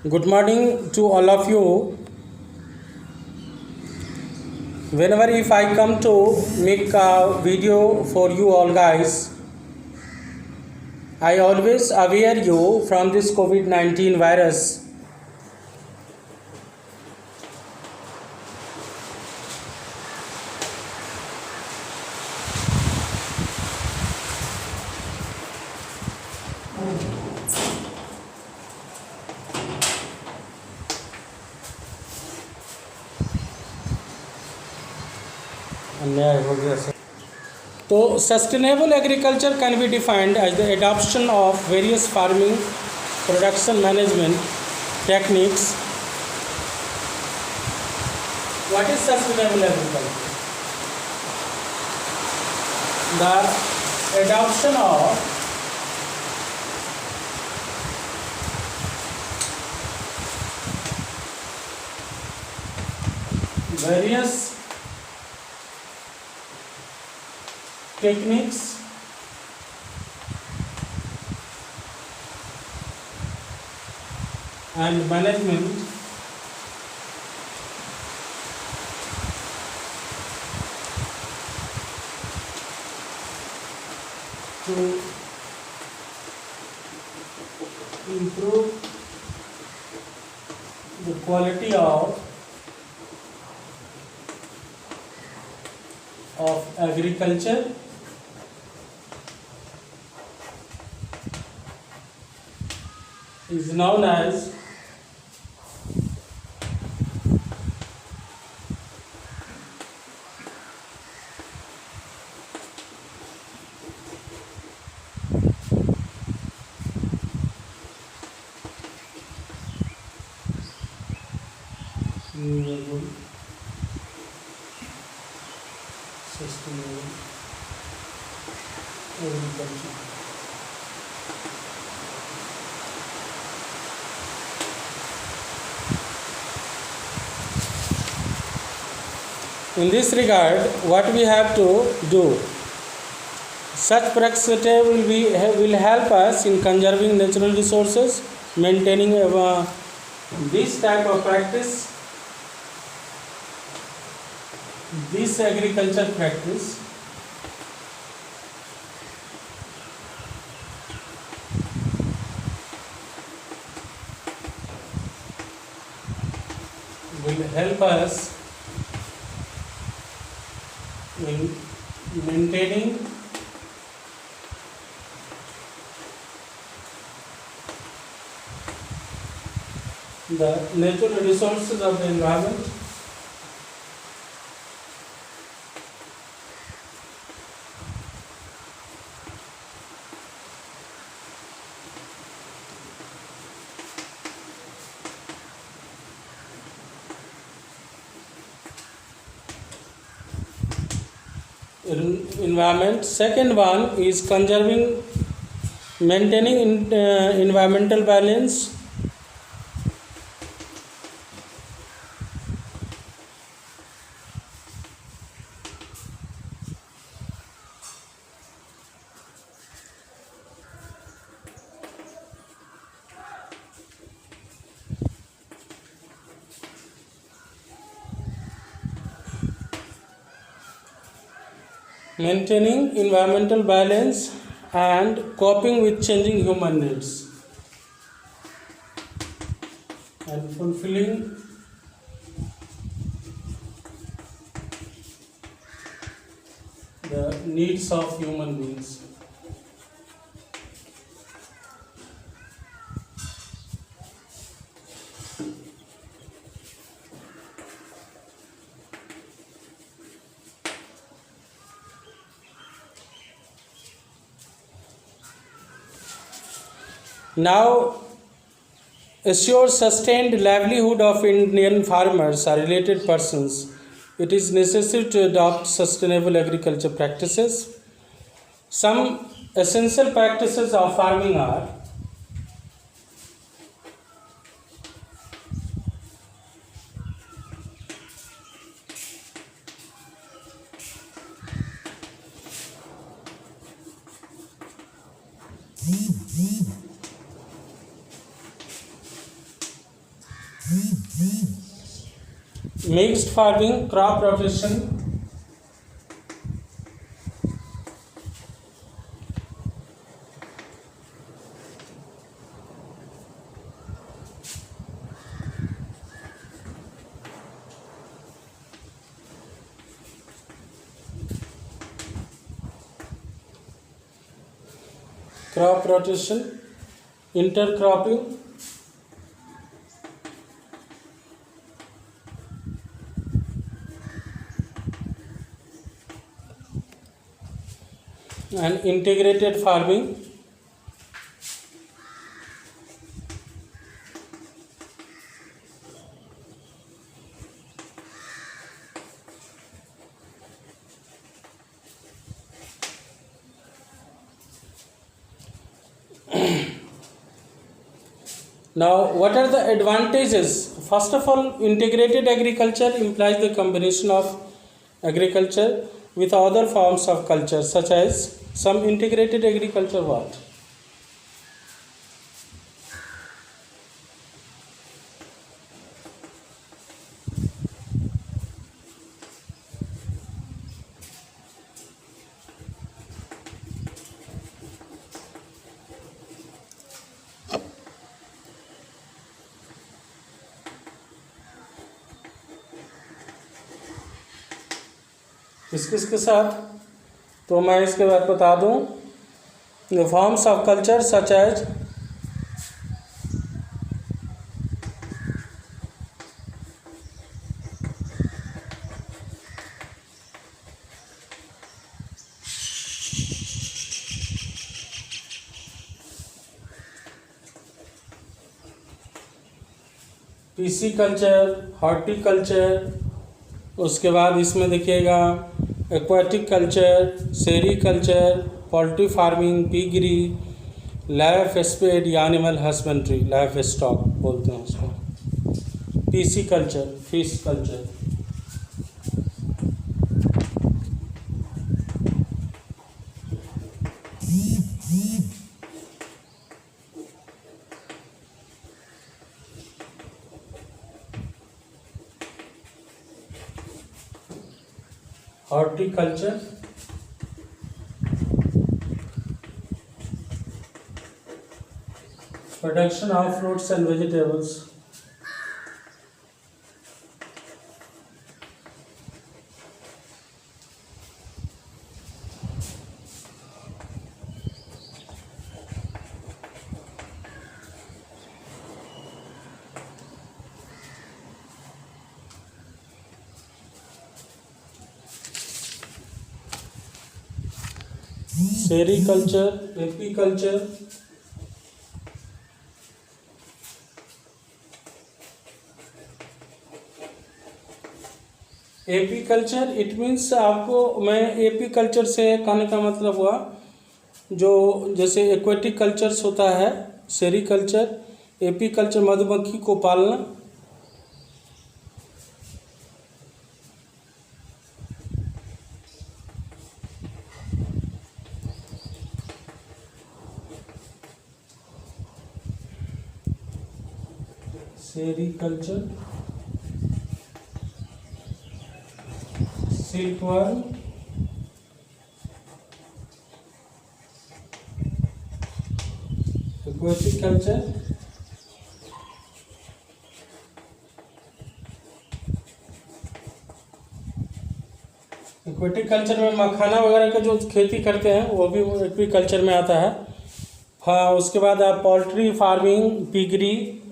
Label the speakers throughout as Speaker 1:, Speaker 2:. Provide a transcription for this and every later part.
Speaker 1: Good morning to all of you. Whenever if I come to make a video for you all guys, I always aware you from this COVID-19 virus. अन्याय हो गया sir. So, sustainable agriculture can be defined as the adoption of various farming, production management techniques. What is sustainable agriculture? The adoption of various techniques and management to improve the quality of agriculture is known as renewable sustainable agriculture. In this regard, what we have to do, such practices will help us in conserving natural resources, maintaining this type of practice, this agriculture practice will help us in maintaining the natural resources of the environment environment. Second one is conserving, maintaining environmental balance. Maintaining environmental balance and coping with changing human needs and fulfilling the needs of human beings. Now, assure sustained livelihood of Indian farmers or related persons, it is necessary to adopt sustainable agriculture practices. Some essential practices of farming are Mixed farming, crop rotation. Crop rotation, intercropping, and integrated farming. Now, what are the advantages? First of all, integrated agriculture implies the combination of agriculture with other forms of culture, such as some integrated agriculture what? किसके साथ? तो मैं इसके बाद बता दूं, the forms of culture such as pisciculture, horticulture, उसके बाद इसमें देखिएगा aquatic culture, sericulture, poultry farming, piggery, लाइफ स्पेड या एनिमल हस्बेंड्री, लाइफ स्टॉक बोलते हैं उसको, pisciculture, fish culture. Horticulture, production of fruits and vegetables, sericulture, apiculture, apiculture it means आपको, मैं एपीकल्चर से कहने का मतलब हुआ जो जैसे एक्वेटिक कल्चर्स होता है, सेरीकल्चर, एपीकल्चर मधुमक्खी को पालना, sericulture, silkworm, aquatic culture, aquatic culture में मखाना वगैरह का जो खेती करते हैं वो भी एक्वीकल्चर में आता है। हाँ, उसके बाद आप poultry farming, piggery,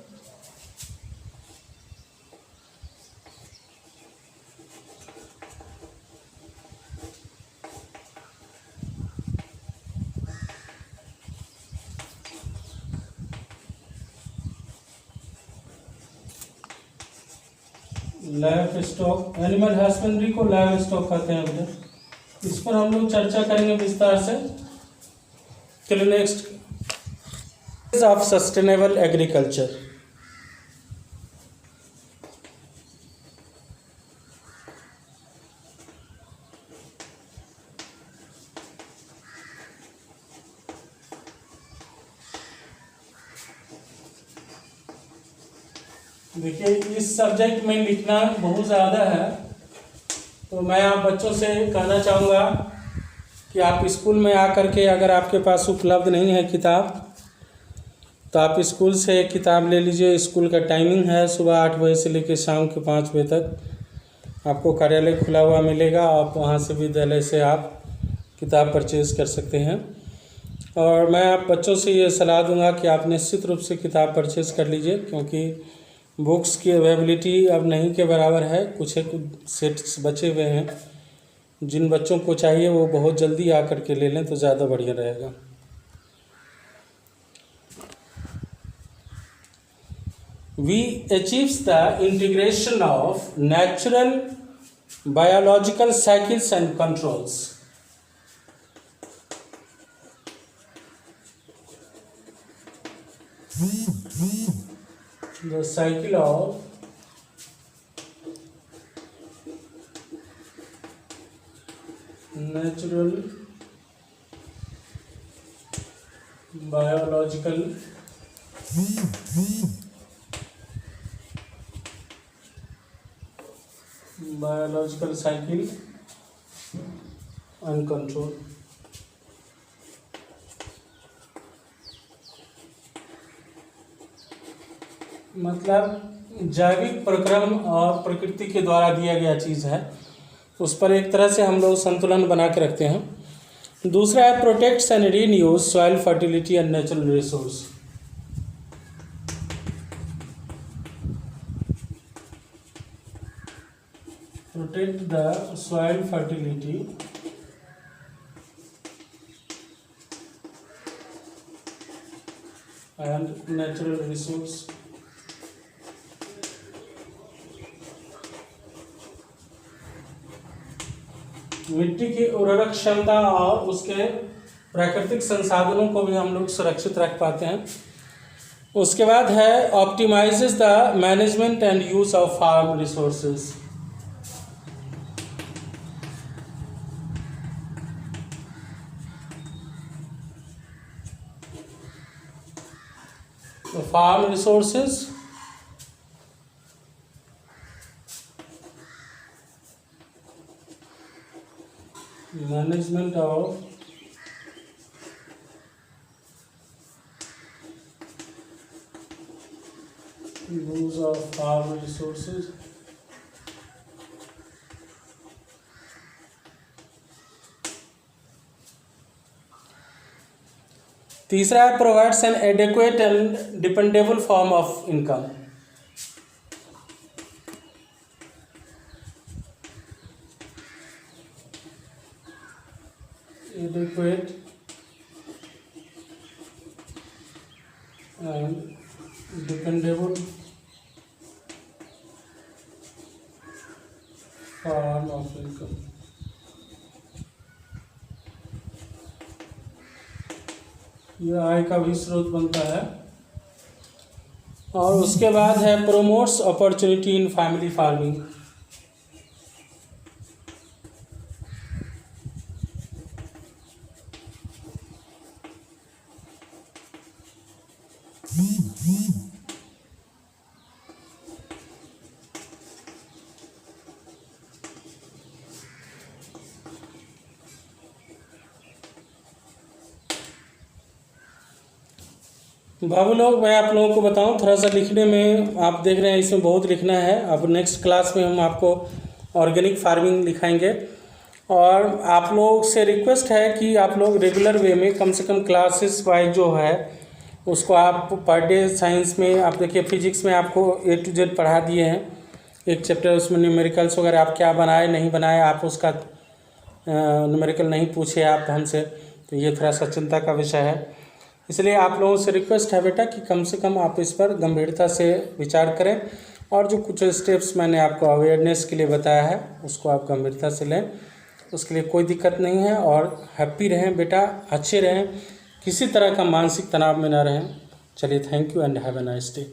Speaker 1: life stock, animal husbandry को लाइफ स्टॉक कहते हैं बेटा। इस पर हम लोग चर्चा करेंगे विस्तार से। चलिए नेक्स्ट ऑफ सस्टेनेबल एग्रीकल्चर। देखिए इस सब्जेक्ट में लिखना बहुत ज़्यादा है, तो मैं आप बच्चों से कहना चाहूँगा कि आप स्कूल में आकर के अगर आपके पास उपलब्ध नहीं है किताब तो आप स्कूल से किताब ले लीजिए। स्कूल का टाइमिंग है सुबह 8 बजे से लेकर शाम के 5 बजे तक आपको कार्यालय खुला हुआ मिलेगा। आप वहाँ से विद्यालय से आप किताब परचेज कर सकते हैं। और मैं आप बच्चों से ये सलाह दूंगा कि आप निश्चित रूप से किताब परचेज कर लीजिए, क्योंकि बुक्स की अवेलेबिलिटी अब नहीं के बराबर है। कुछ एक सेट्स बचे हुए हैं, जिन बच्चों को चाहिए वो बहुत जल्दी आकर के ले लें तो ज़्यादा बढ़िया रहेगा। We achieves the integration of natural biological cycles and controls. The cycle of natural biological cycle and control। मतलब जैविक प्रक्रम और प्रकृति के द्वारा दिया गया चीज़ है, उस पर एक तरह से हम लोग संतुलन बना के रखते हैं। दूसरा है protects and renews soil fertility and natural resource. Protect the soil fertility and natural resource. मिट्टी की उर्वरक क्षमता और उसके प्राकृतिक संसाधनों को भी हम लोग सुरक्षित रख पाते हैं। उसके बाद है optimises the management and use of farm resources. Farm resources management of use of farm resources। तीसरा है provides an adequate and dependable form of income। adequate and dependable form of income। यह आय का भी स्रोत बनता है। और उसके बाद है promotes opportunity in family farming. बाबू लोग, मैं आप लोगों को बताऊं, थोड़ा सा लिखने में आप देख रहे हैं इसमें बहुत लिखना है। अब नेक्स्ट क्लास में हम आपको ऑर्गेनिक फार्मिंग लिखाएंगे। और आप लोग से रिक्वेस्ट है कि आप लोग रेगुलर वे में कम से कम क्लासेस वाइज जो है उसको आप पर डे साइंस में आप देखिए, फिजिक्स में आपको A to Z पढ़ा दिए हैं, एक चैप्टर उसमें न्यूमेरिकल्स वगैरह आप क्या बनाए नहीं बनाए, आप उसका न्यूमेरिकल नहीं पूछे आप हमसे, तो ये थोड़ा सा चिंता का विषय है। इसलिए आप लोगों से रिक्वेस्ट है बेटा कि कम से कम आप इस पर गंभीरता से विचार करें, और जो कुछ स्टेप्स मैंने आपको अवेयरनेस के लिए बताया है उसको आप गंभीरता से लें। उसके लिए कोई दिक्कत नहीं है। और हैप्पी रहें बेटा, अच्छे रहें, किसी तरह का मानसिक तनाव में ना रहें। चलिए, thank you and have a nice day.